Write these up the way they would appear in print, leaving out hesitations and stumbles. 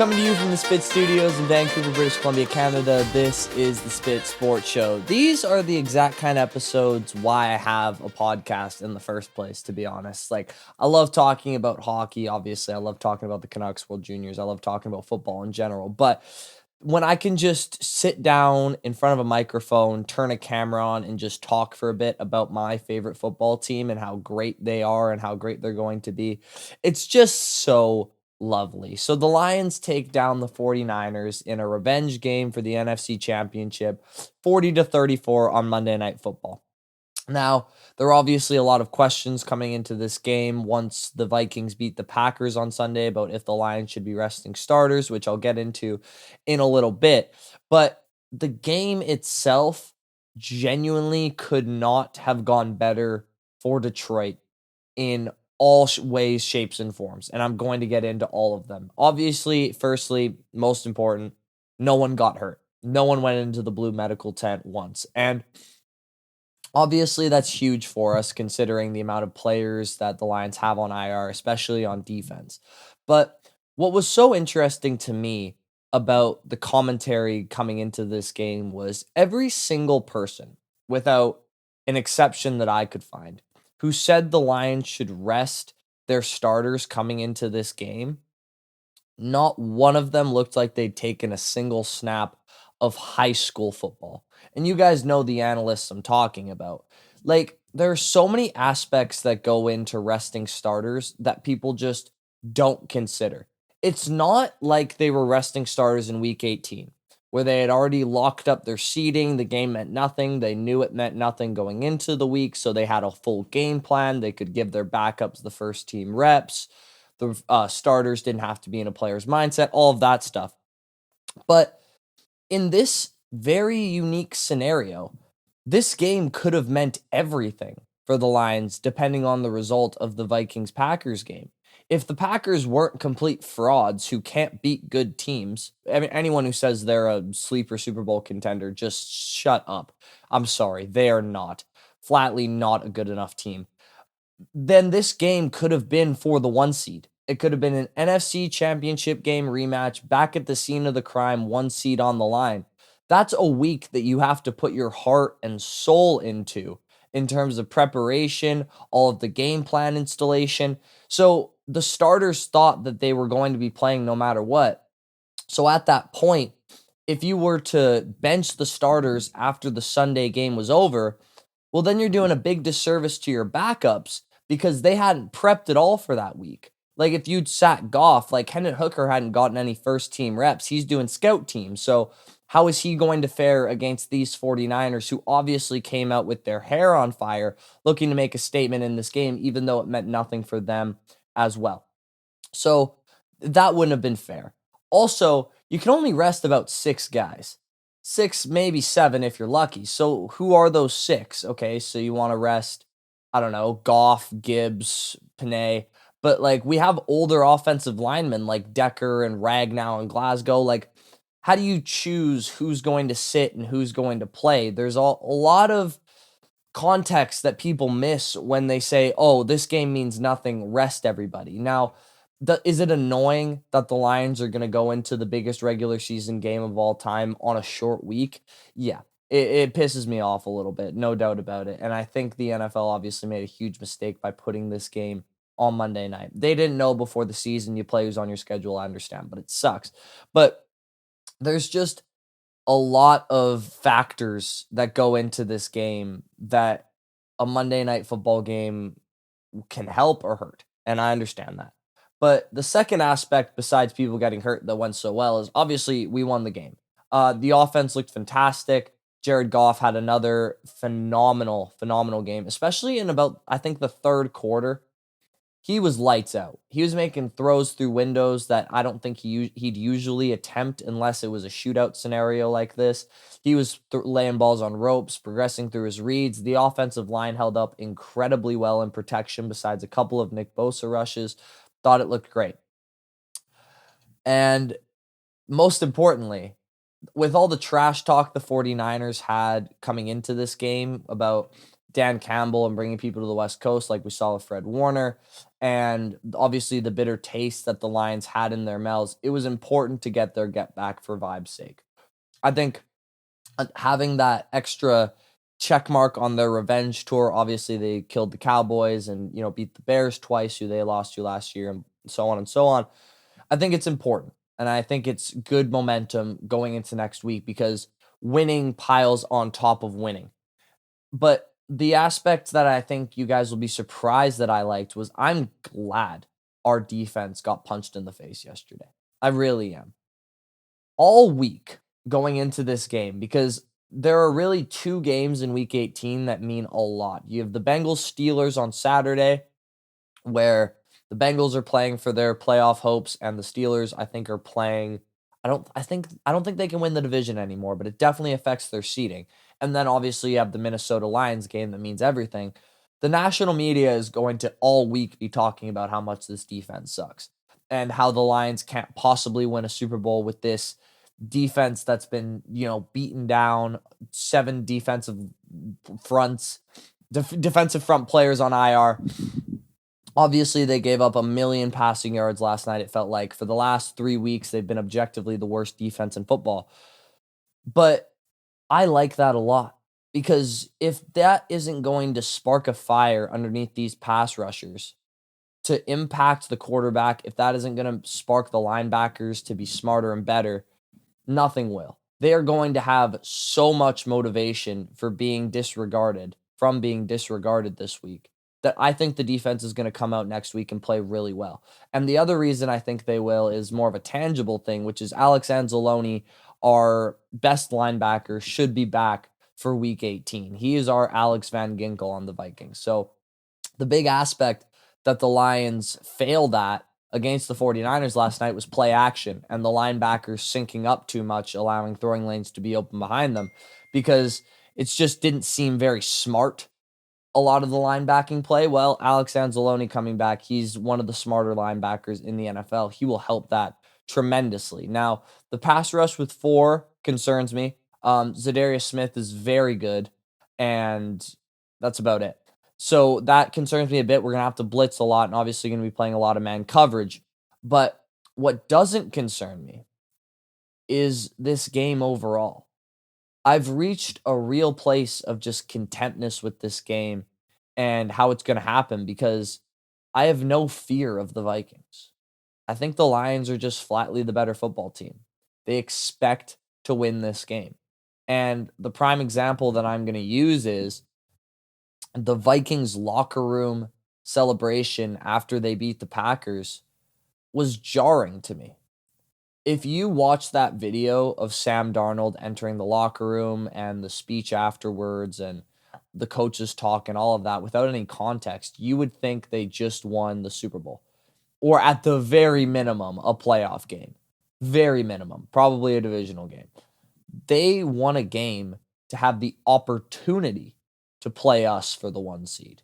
Coming to you from the Spit Studios in Vancouver, British Columbia, Canada. This is the Spit Sports Show. These are the exact kind of episodes why I have a podcast in the first place, to be honest. Like, I love talking about hockey, obviously. I love talking about the Canucks World Juniors. I love talking about football in general. But when I can just sit down in front of a microphone, turn a camera on, and just talk for a bit about my favorite football team and how great they are and how great they're going to be, it's just so lovely. So the Lions take down the 49ers in a revenge game for the NFC Championship, 40-34 on Monday Night Football. Now, there are obviously a lot of questions coming into this game once the Vikings beat the Packers on Sunday about if the Lions should be resting starters, which I'll get into in a little bit. But the game itself genuinely could not have gone better for Detroit in all ways, shapes, and forms. And I'm going to get into all of them. Obviously, firstly, most important, no one got hurt. No one went into the blue medical tent once. And obviously, that's huge for us considering the amount of players that the Lions have on IR, especially on defense. But what was so interesting to me about the commentary coming into this game was every single person, without an exception that I could find, who said the Lions should rest their starters coming into this game, not one of them looked like they'd taken a single snap of high school football. And you guys know the analysts I'm talking about. Like, there are so many aspects that go into resting starters that people just don't consider. It's not like they were resting starters in week 18, where they had already locked up their seating. The game meant nothing. They knew it meant nothing going into the week, so they had a full game plan. They could give their backups the first team reps. The starters didn't have to be in a player's mindset, all of that stuff. But in this very unique scenario, this game could have meant everything for the Lions, depending on the result of the Vikings-Packers game. If the Packers weren't complete frauds who can't beat good teams, I mean, anyone who says they're a sleeper Super Bowl contender, just shut up. I'm sorry, they are not. Flatly not a good enough team. Then this game could have been for the 1 seed. It could have been an NFC Championship game rematch back at the scene of the crime, 1 seed on the line. That's a week that you have to put your heart and soul into in terms of preparation, all of the game plan installation. So the starters thought that they were going to be playing no matter what. So at that point, if you were to bench the starters after the Sunday game was over, well, then you're doing a big disservice to your backups because they hadn't prepped at all for that week. Like, if you'd sat Goff, like Hendon Hooker hadn't gotten any first team reps. He's doing scout team. So how is he going to fare against these 49ers who obviously came out with their hair on fire looking to make a statement in this game, even though it meant nothing for them as well? So that wouldn't have been fair. Also, you can only rest about 6 guys. 6, maybe 7 if you're lucky. So who are those 6? Okay, so you want to rest, I don't know, Goff, Gibbs, Panay. But, like, we have older offensive linemen like Decker and Ragnow and Glasgow. Like, how do you choose who's going to sit and who's going to play? There's a lot of context that people miss when they say, oh, this game means nothing, rest everybody. Now, is it annoying that the Lions are going to go into the biggest regular season game of all time on a short week? Yeah, it pisses me off a little bit, no doubt about it. And I think the NFL obviously made a huge mistake by putting this game on Monday night. They didn't know before the season you play who's on your schedule, I understand, but it sucks. But there's just a lot of factors that go into this game that a Monday night football game can help or hurt. And I understand that. But the second aspect, besides people getting hurt that went so well, is obviously we won the game. The offense looked fantastic. Jared Goff had another phenomenal game, especially in about, I think, the third quarter. He was lights out. He was making throws through windows that I don't think he'd usually attempt unless it was a shootout scenario like this. He was laying balls on ropes, progressing through his reads. The offensive line held up incredibly well in protection besides a couple of Nick Bosa rushes. Thought it looked great. And most importantly, with all the trash talk the 49ers had coming into this game about Dan Campbell and bringing people to the West Coast like we saw with Fred Warner, and obviously the bitter taste that the Lions had in their mouths, it was important to get their get back for vibe's sake. I think having that extra check mark on their revenge tour, obviously they killed the Cowboys and, beat the Bears twice, who they lost to last year, and so on and so on. I think it's important. And I think it's good momentum going into next week because winning piles on top of winning. But the aspect that I think you guys will be surprised that I liked was I'm glad our defense got punched in the face yesterday. I really am. All week going into this game, because there are really two games in week 18 that mean a lot. You have the Bengals Steelers on Saturday, where the Bengals are playing for their playoff hopes, and the Steelers, I think, are playing. I don't think they can win the division anymore, but it definitely affects their seeding. And then obviously you have the Minnesota Lions game that means everything. The national media is going to all week be talking about how much this defense sucks and how the Lions can't possibly win a Super Bowl with this defense that's been, beaten down, 7 defensive fronts, defensive front players on IR. Obviously, they gave up 1 million passing yards last night, it felt like. For the last 3 weeks, they've been objectively the worst defense in football. But I like that a lot because if that isn't going to spark a fire underneath these pass rushers to impact the quarterback, if that isn't going to spark the linebackers to be smarter and better, nothing will. They are going to have so much motivation from being disregarded this week that I think the defense is going to come out next week and play really well. And the other reason I think they will is more of a tangible thing, which is Alex Anzalone, our best linebacker, should be back for week 18. He is our Alex Van Ginkel on the Vikings. So the big aspect that the Lions failed at against the 49ers last night was play action and the linebackers syncing up too much, allowing throwing lanes to be open behind them, because it just didn't seem very smart, a lot of the linebacking play. Well, Alex Anzalone coming back, he's one of the smarter linebackers in the NFL. He will help that tremendously. Now, the pass rush with 4 concerns me. Zadarius Smith is very good, and that's about it. So that concerns me a bit. We're going to have to blitz a lot and obviously going to be playing a lot of man coverage. But what doesn't concern me is this game overall. I've reached a real place of just contentness with this game and how it's going to happen because I have no fear of the Vikings. I think the Lions are just flatly the better football team. They expect to win this game. And the prime example that I'm going to use is the Vikings locker room celebration after they beat the Packers was jarring to me. If you watch that video of Sam Darnold entering the locker room and the speech afterwards and the coaches talk and all of that without any context, you would think they just won the Super Bowl, or at the very minimum, a playoff game. Very minimum, probably a divisional game. They won a game to have the opportunity to play us for the 1 seed.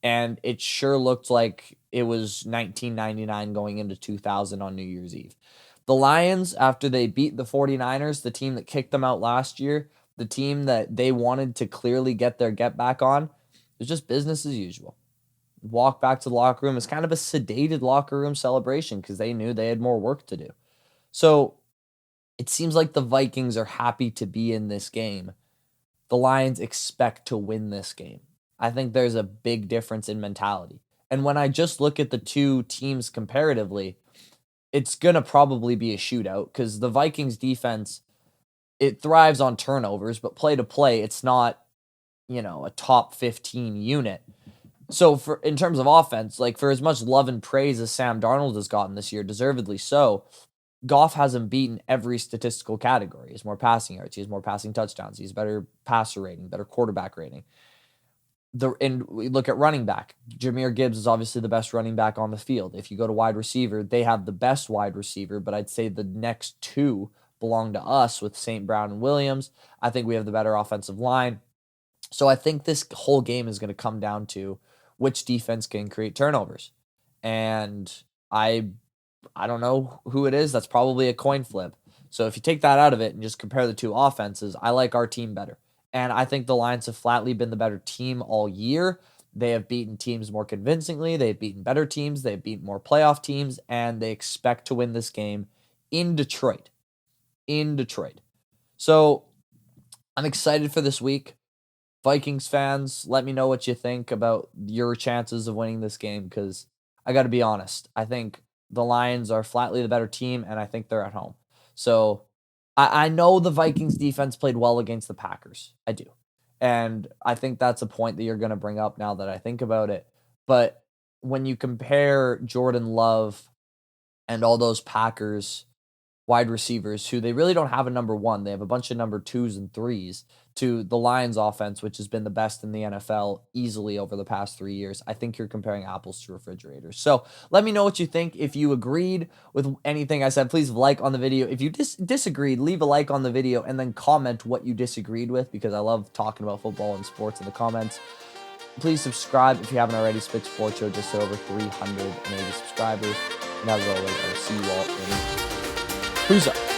And it sure looked like it was 1999 going into 2000 on New Year's Eve. The Lions, after they beat the 49ers, the team that kicked them out last year, the team that they wanted to clearly get their get back on, it was just business as usual. Walk back to the locker room. It's kind of a sedated locker room celebration because they knew they had more work to do. So it seems like the Vikings are happy to be in this game. The Lions expect to win this game. I think there's a big difference in mentality. And when I just look at the two teams comparatively, it's going to probably be a shootout because the Vikings defense, it thrives on turnovers, but play to play, it's not, a top 15 unit. So in terms of offense, like for as much love and praise as Sam Darnold has gotten this year, deservedly so, Goff hasn't beaten every statistical category. He has more passing yards. He has more passing touchdowns. He has better passer rating, better quarterback rating. And we look at running back. Jahmyr Gibbs is obviously the best running back on the field. If you go to wide receiver, they have the best wide receiver, but I'd say the next 2 belong to us with St. Brown and Williams. I think we have the better offensive line. So I think this whole game is going to come down to which defense can create turnovers. And I don't know who it is. That's probably a coin flip. So if you take that out of it and just compare the two offenses, I like our team better. And I think the Lions have flatly been the better team all year. They have beaten teams more convincingly. They've beaten better teams. They've beaten more playoff teams, and they expect to win this game in Detroit. In Detroit. So I'm excited for this week. Vikings fans, let me know what you think about your chances of winning this game, because I got to be honest. I think the Lions are flatly the better team, and I think they're at home. So I know the Vikings defense played well against the Packers. I do. And I think that's a point that you're going to bring up now that I think about it. But when you compare Jordan Love and all those Packers wide receivers who they really don't have a number one, they have a bunch of number twos and threes, to the Lions offense, which has been the best in the NFL easily over the past 3 years, I think you're comparing apples to refrigerators. So let me know what you think. If you agreed with anything I said, please like on the video. If you disagreed, leave a like on the video and then comment what you disagreed with, because I love talking about football and sports in the comments. Please subscribe if you haven't already. Spit Sports Show just over 380 subscribers. And as always, I'll see you all in. Peace out.